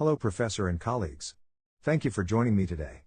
Hello, Professor and colleagues. Thank you for joining me today.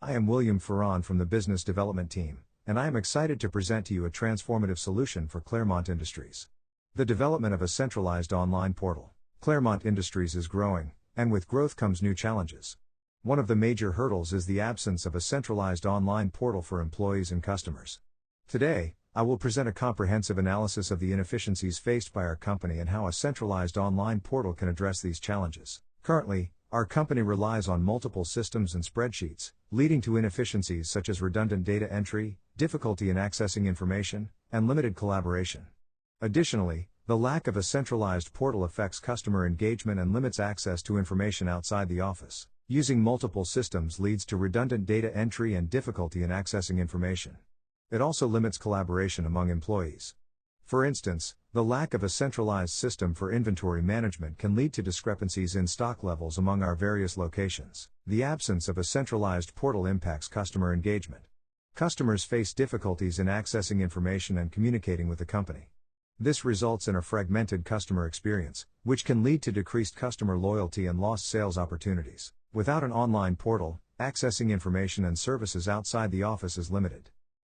I am William Ferran from the Business Development Team, and I am excited to present to you a transformative solution for Clermont Industries. The development of a centralized online portal. Clermont Industries is growing, and with growth comes new challenges. One of the major hurdles is the absence of a centralized online portal for employees and customers. Today, I will present a comprehensive analysis of the inefficiencies faced by our company and how a centralized online portal can address these challenges. Currently, our company relies on multiple systems and spreadsheets, leading to inefficiencies such as redundant data entry, difficulty in accessing information, and limited collaboration. Additionally, the lack of a centralized portal affects customer engagement and limits access to information outside the office. Using multiple systems leads to redundant data entry and difficulty in accessing information. It also limits collaboration among employees. For instance, the lack of a centralized system for inventory management can lead to discrepancies in stock levels among our various locations. The absence of a centralized portal impacts customer engagement. Customers face difficulties in accessing information and communicating with the company. This results in a fragmented customer experience, which can lead to decreased customer loyalty and lost sales opportunities. Without an online portal, accessing information and services outside the office is limited.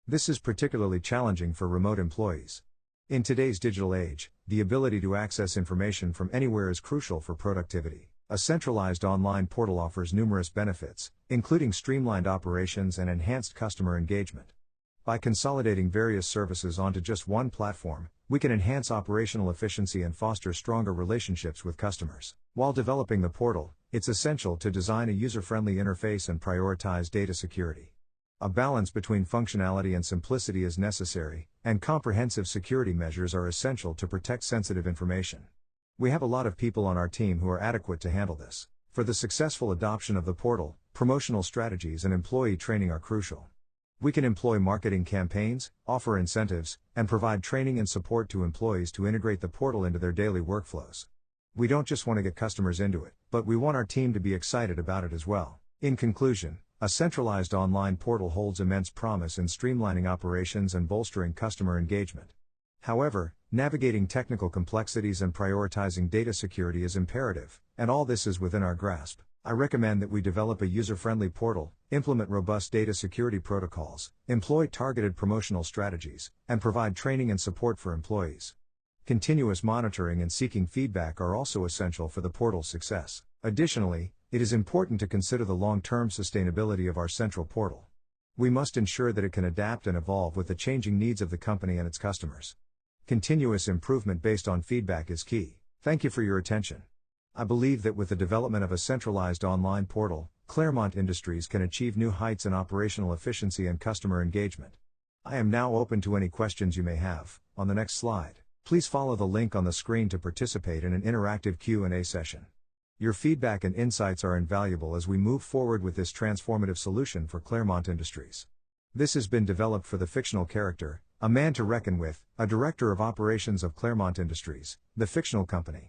This is particularly challenging for remote employees. In today's digital age, the ability to access information from anywhere is crucial for productivity. A centralized online portal offers numerous benefits, including streamlined operations and enhanced customer engagement. By consolidating various services onto just one platform, we can enhance operational efficiency and foster stronger relationships with customers. While developing the portal, it's essential to design a user-friendly interface and prioritize data security. A balance between functionality and simplicity is necessary, and comprehensive security measures are essential to protect sensitive information. We have a lot of people on our team who are adequate to handle this. For the successful adoption of the portal, promotional strategies and employee training are crucial. We can employ marketing campaigns, offer incentives, and provide training and support to employees to integrate the portal into their daily workflows. We don't just want to get customers into it, but we want our team to be excited about it as well. In conclusion, a centralized online portal holds immense promise in streamlining operations and bolstering customer engagement. However, navigating technical complexities and prioritizing data security is imperative, and all this is within our grasp. I recommend that we develop a user-friendly portal, implement robust data security protocols, employ targeted promotional strategies, and provide training and support for employees. Continuous monitoring and seeking feedback are also essential for the portal's success. Additionally, it is important to consider the long-term sustainability of our central portal. We must ensure that it can adapt and evolve with the changing needs of the company and its customers. Continuous improvement based on feedback is key. Thank you for your attention. I believe that with the development of a centralized online portal, Clermont Industries can achieve new heights in operational efficiency and customer engagement. I am now open to any questions you may have. On the next slide, please follow the link on the screen to participate in an interactive Q&A session. Your feedback and insights are invaluable as we move forward with this transformative solution for Clermont Industries. This has been developed for the fictional character, a man to reckon with, a director of operations of Clermont Industries, the fictional company.